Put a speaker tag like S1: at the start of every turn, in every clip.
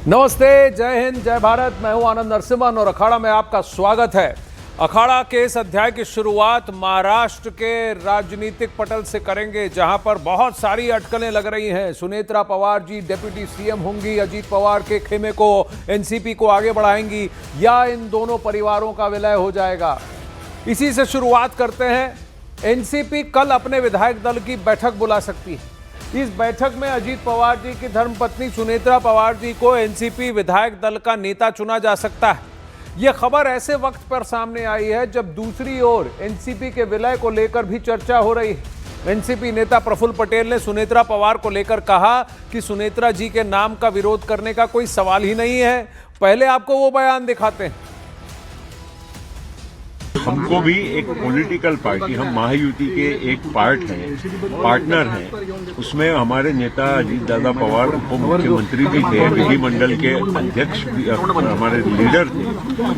S1: नमस्ते, जय हिंद, जय भारत। मैं हूं आनंद नरसिम्हन और अखाड़ा में आपका स्वागत है। अखाड़ा के इस अध्याय की शुरुआत महाराष्ट्र के राजनीतिक पटल से करेंगे, जहां पर बहुत सारी अटकलें लग रही हैं। सुनेत्रा पवार जी डिप्टी सीएम होंगी, अजीत पवार के खेमे को, एनसीपी को आगे बढ़ाएंगी, या इन दोनों परिवारों का विलय हो जाएगा। इसी से शुरुआत करते हैं। एनसीपी कल अपने विधायक दल की बैठक बुला सकती है। इस बैठक में अजीत पवार जी की धर्मपत्नी सुनेत्रा पवार जी को एनसीपी विधायक दल का नेता चुना जा सकता है। यह खबर ऐसे वक्त पर सामने आई है जब दूसरी ओर एनसीपी के विलय को लेकर भी चर्चा हो रही है। एनसीपी नेता प्रफुल्ल पटेल ने सुनेत्रा पवार को लेकर कहा कि सुनेत्रा जी के नाम का विरोध करने का कोई सवाल ही नहीं है। पहले आपको वो बयान दिखाते हैं।
S2: हमको भी एक पॉलिटिकल पार्टी, हम महायुति के एक पार्टनर हैं। उसमें हमारे नेता अजीत दादा पवार उप मुख्यमंत्री भी थे, विधिमंडल के अध्यक्ष भी हमारे लीडर थे।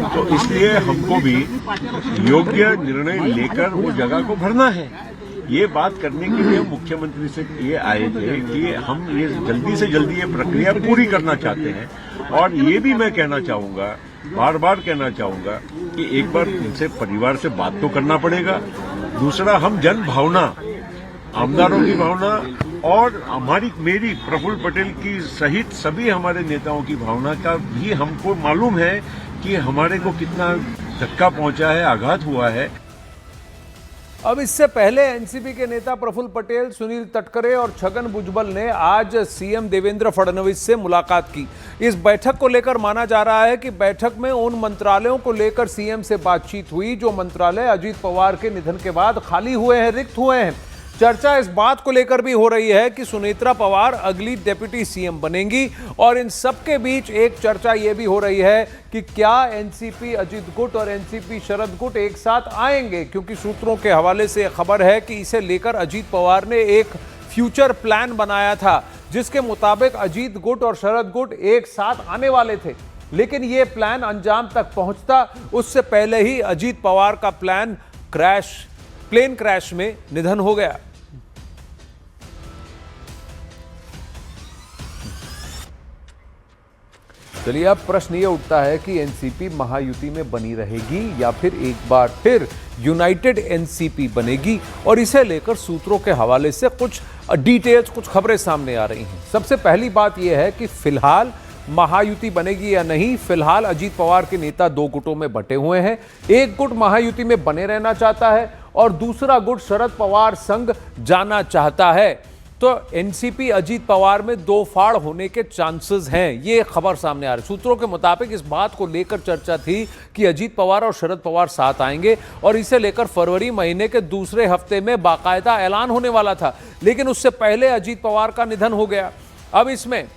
S2: तो इसलिए हमको भी योग्य निर्णय लेकर वो जगह को भरना है। ये बात करने के लिए मुख्यमंत्री से ये आए थे कि हम ये जल्दी से जल्दी ये प्रक्रिया पूरी करना चाहते हैं। और ये भी मैं कहना चाहूंगा, बार बार कहना चाहूंगा कि एक बार इनसे परिवार से बात तो करना पड़ेगा। दूसरा, हम जन भावना, आमदारों की भावना और मेरी प्रफुल्ल पटेल की सहित सभी हमारे नेताओं की भावना का भी हमको मालूम है कि हमारे को कितना धक्का पहुंचा है, आघात हुआ है।
S1: अब इससे पहले एनसीपी के नेता प्रफुल्ल पटेल, सुनील तटकरे और छगन भुजबल ने आज सीएम देवेंद्र फडणवीस से मुलाकात की। इस बैठक को लेकर माना जा रहा है कि बैठक में उन मंत्रालयों को लेकर सीएम से बातचीत हुई जो मंत्रालय अजीत पवार के निधन के बाद खाली हुए हैं, रिक्त हुए हैं। चर्चा इस बात को लेकर भी हो रही है कि सुनेत्रा पवार अगली डिप्टी सीएम बनेंगी। और इन सबके बीच एक चर्चा यह भी हो रही है कि क्या एनसीपी अजीत गुट और एनसीपी शरद गुट एक साथ आएंगे, क्योंकि सूत्रों के हवाले से खबर है कि इसे लेकर अजीत पवार ने एक फ्यूचर प्लान बनाया था, जिसके मुताबिक अजीत गुट और शरद गुट एक साथ आने वाले थे। लेकिन यह प्लान अंजाम तक पहुंचता उससे पहले ही अजीत पवार का प्लेन क्रैश में निधन हो गया। चलिए, अब प्रश्न ये उठता है कि एनसीपी महायुति में बनी रहेगी या फिर एक बार फिर यूनाइटेड एनसीपी बनेगी। और इसे लेकर सूत्रों के हवाले से कुछ डिटेल्स, कुछ खबरें सामने आ रही हैं। सबसे पहली बात यह है कि फिलहाल महायुति बनेगी या नहीं। फिलहाल अजीत पवार के नेता दो गुटों में बंटे हुए हैं। एक गुट महायुति में बने रहना चाहता है और दूसरा गुट शरद पवार संग जाना चाहता है। तो एनसीपी अजीत पवार में दो फाड़ होने के चांसेस हैं, ये खबर सामने आ रही है। सूत्रों के मुताबिक इस बात को लेकर चर्चा थी कि अजीत पवार और शरद पवार साथ आएंगे और इसे लेकर फरवरी महीने के दूसरे हफ्ते में बाकायदा ऐलान होने वाला था। लेकिन उससे पहले अजीत पवार का निधन हो गया। अब इसमें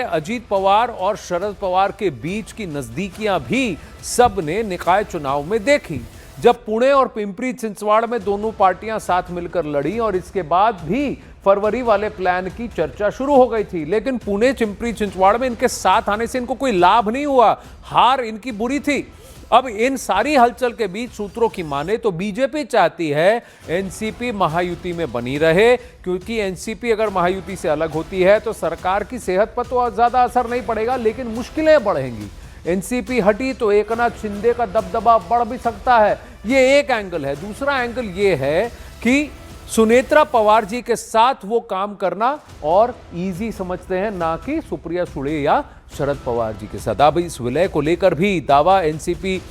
S1: अजीत पवार और शरद पवार के बीच की नजदीकियां भी सबने निकाय चुनाव में देखी, जब पुणे और पिंपरी चिंचवाड़ में दोनों पार्टियां साथ मिलकर लड़ी और इसके बाद भी फरवरी वाले प्लान की चर्चा शुरू हो गई थी। लेकिन पुणे पिंपरी चिंचवाड़ में इनके साथ आने से इनको कोई लाभ नहीं हुआ, हार इनकी बुरी थी। अब इन सारी हलचल के बीच सूत्रों की माने तो बीजेपी चाहती है एनसीपी महायुति में बनी रहे, क्योंकि एनसीपी अगर महायुति से अलग होती है तो सरकार की सेहत पर तो ज्यादा असर नहीं पड़ेगा, लेकिन मुश्किलें बढ़ेंगी। एनसीपी हटी तो एकनाथ शिंदे का दबदबा बढ़ भी सकता है, ये एक एंगल है। दूसरा एंगल ये है कि सुनेत्रा पवार जी के साथ वो काम करना और इजी समझते हैं, ना कि सुप्रिया सुळे या शरद पवार जी के साथ। अब इस विलय को लेकर भी दावा एनसीपी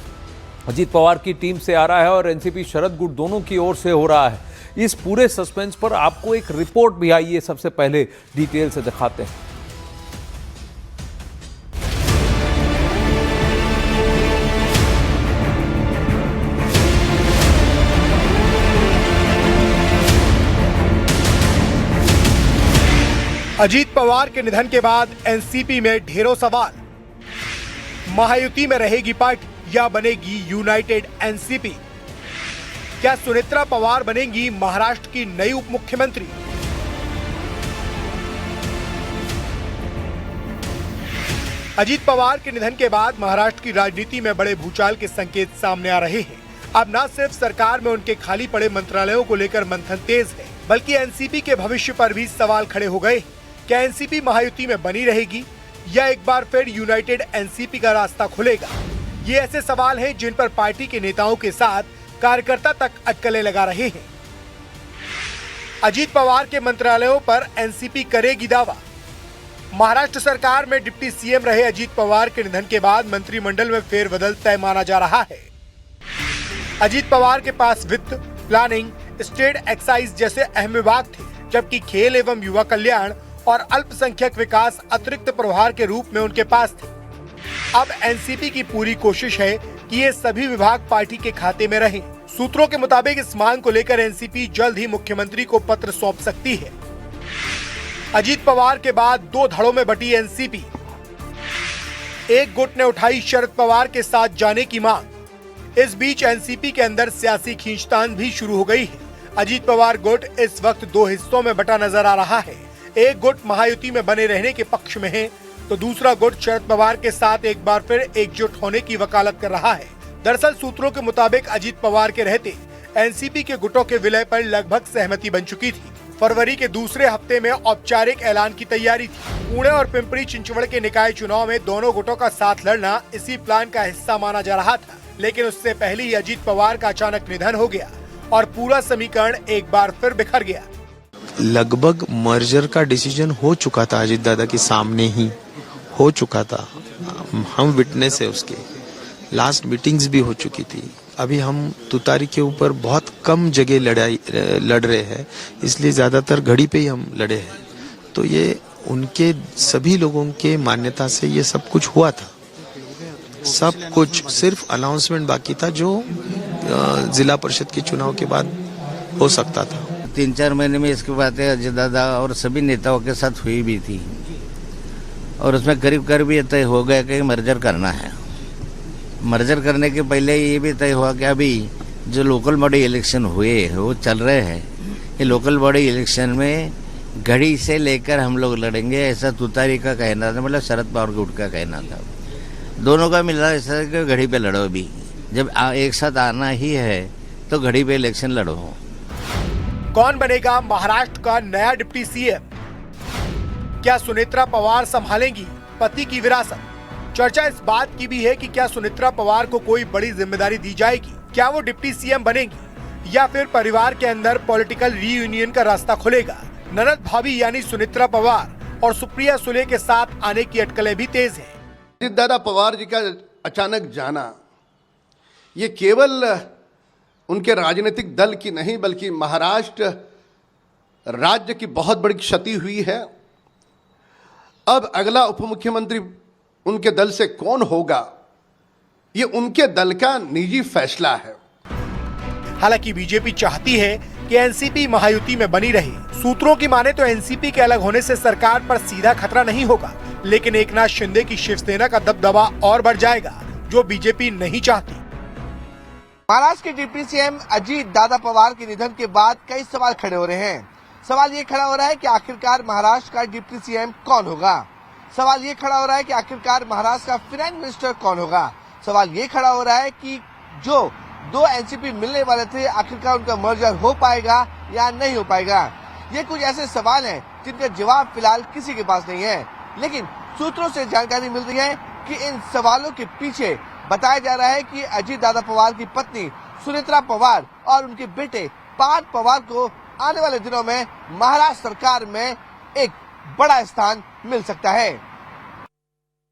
S1: अजीत पवार की टीम से आ रहा है और एनसीपी शरद गुट दोनों की ओर से हो रहा है। इस पूरे सस्पेंस पर आपको एक रिपोर्ट भी आई है, सबसे पहले डिटेल से दिखाते हैं।
S3: अजीत पवार के निधन के बाद एनसीपी में ढेरों सवाल। महायुति में रहेगी पार्टी या बनेगी यूनाइटेड एनसीपी? क्या सुनेत्रा पवार बनेंगी महाराष्ट्र की नई उप मुख्यमंत्री? अजीत पवार के निधन के बाद महाराष्ट्र की राजनीति में बड़े भूचाल के संकेत सामने आ रहे हैं। अब न सिर्फ सरकार में उनके खाली पड़े मंत्रालयों को लेकर मंथन तेज है, बल्कि एनसीपी के भविष्य पर भी सवाल खड़े हो गए। क्या एनसीपी महायुति में बनी रहेगी या एक बार फिर यूनाइटेड एनसीपी का रास्ता खुलेगा? ये ऐसे सवाल हैं जिन पर पार्टी के नेताओं के साथ कार्यकर्ता तक अटकलें लगा रहे हैं। अजीत पवार के मंत्रालयों पर एनसीपी करेगी दावा। महाराष्ट्र सरकार में डिप्टी सीएम रहे अजीत पवार के निधन के बाद मंत्रिमंडल में फेरबदल तय माना जा रहा है। अजीत पवार के पास वित्त, प्लानिंग, स्टेट एक्साइज जैसे अहम विभाग थे, जबकि खेल एवं युवा कल्याण और अल्पसंख्यक विकास अतिरिक्त प्रभार के रूप में उनके पास थे। अब एनसीपी की पूरी कोशिश है कि ये सभी विभाग पार्टी के खाते में रहें। सूत्रों के मुताबिक इस मांग को लेकर एनसीपी जल्द ही मुख्यमंत्री को पत्र सौंप सकती है। अजीत पवार के बाद दो धड़ों में बटी एनसीपी। एक गुट ने उठाई शरद पवार के साथ जाने की मांग। इस बीच एनसीपी के अंदर सियासी खींचतान भी शुरू हो गई है। अजीत पवार गुट इस वक्त दो हिस्सों में बटा नजर आ रहा है। एक गुट महायुति में बने रहने के पक्ष में है, तो दूसरा गुट शरद पवार के साथ एक बार फिर एकजुट होने की वकालत कर रहा है। दरअसल सूत्रों के मुताबिक अजीत पवार के रहते एनसीपी के गुटों के विलय पर लगभग सहमति बन चुकी थी। फरवरी के दूसरे हफ्ते में औपचारिक ऐलान की तैयारी थी। पुणे और पिंपरी चिंचवड़ के निकाय चुनाव में दोनों गुटों का साथ लड़ना इसी प्लान का हिस्सा माना जा रहा था, लेकिन उससे पहले ही अजीत पवार का अचानक निधन हो गया और पूरा समीकरण एक बार फिर बिखर गया।
S4: लगभग मर्जर का डिसीजन हो चुका था, अजीत दादा के सामने ही हो चुका था। हम विटनेस है उसके, लास्ट मीटिंग्स भी हो चुकी थी। अभी हम तुतारी के ऊपर बहुत कम जगह लड़ रहे हैं, इसलिए ज्यादातर घड़ी पे ही हम लड़े हैं। तो ये उनके सभी लोगों के मान्यता से ये सब कुछ हुआ था। सब कुछ सिर्फ अनाउंसमेंट बाकी था जो जिला परिषद के चुनाव के बाद हो सकता था।
S5: 3-4 महीने में इसकी बातें अजय दादा और सभी नेताओं के साथ हुई भी थी और उसमें करीब करीब ये तय हो गया कि मर्जर करना है। मर्जर करने के पहले ये भी तय हुआ कि अभी जो लोकल बॉडी इलेक्शन हुए वो चल रहे हैं, ये लोकल बॉडी इलेक्शन में घड़ी से लेकर हम लोग लड़ेंगे, ऐसा तुतारी का कहना था, मतलब शरद पवार गुट का कहना था। दोनों का मिला ऐसा कि घड़ी पे लड़ो। भी जब एक साथ आना ही है तो घड़ी पे इलेक्शन लड़ो।
S3: कौन बनेगा महाराष्ट्र का नया डिप्टी सीएम? क्या सुनेत्रा पवार संभालेंगी पति की विरासत? चर्चा इस बात की भी है कि क्या सुनेत्रा पवार को कोई बड़ी जिम्मेदारी दी जाएगी? क्या वो डिप्टी सीएम बनेंगी या फिर परिवार के अंदर पॉलिटिकल रीयूनियन का रास्ता खुलेगा? ननद भाभी यानी सुनेत्रा पवार और सुप्रिया सुले के साथ आने की अटकलें भी तेज हैं।
S6: अजीत दादा पवार जी का अचानक जाना ये केवल उनके राजनीतिक दल की नहीं बल्कि महाराष्ट्र राज्य की बहुत बड़ी क्षति हुई है। अब अगला उप मुख्यमंत्री उनके दल से कौन होगा, ये उनके दल का निजी फैसला है।
S3: हालांकि बीजेपी चाहती है कि एनसीपी महायुति में बनी रहे। सूत्रों की माने तो एनसीपी के अलग होने से सरकार पर सीधा खतरा नहीं होगा, लेकिन एकनाथ शिंदे की शिवसेना का दबदबा और बढ़ जाएगा, जो बीजेपी नहीं चाहती।
S7: महाराष्ट्र के डिप्टी सीएम अजीत दादा पवार के निधन के बाद कई सवाल खड़े हो रहे हैं। सवाल ये खड़ा हो रहा है कि आखिरकार महाराष्ट्र का डिप्टी सीएम कौन होगा। सवाल ये खड़ा हो रहा है कि आखिरकार महाराष्ट्र का फाइनेंस मिनिस्टर कौन होगा। सवाल ये खड़ा हो रहा है कि जो दो एनसीपी मिलने वाले थे आखिरकार उनका मर्जर हो पाएगा या नहीं हो पाएगा। ये कुछ ऐसे सवाल हैं जिनका जवाब फिलहाल किसी के पास नहीं है, लेकिन सूत्रों से जानकारी मिल रही है कि इन सवालों के पीछे बताया जा रहा है कि अजीत दादा पवार की पत्नी सुनेत्रा पवार और उनके बेटे पार्थ पवार को आने वाले दिनों में महाराष्ट्र सरकार में एक बड़ा स्थान मिल सकता है।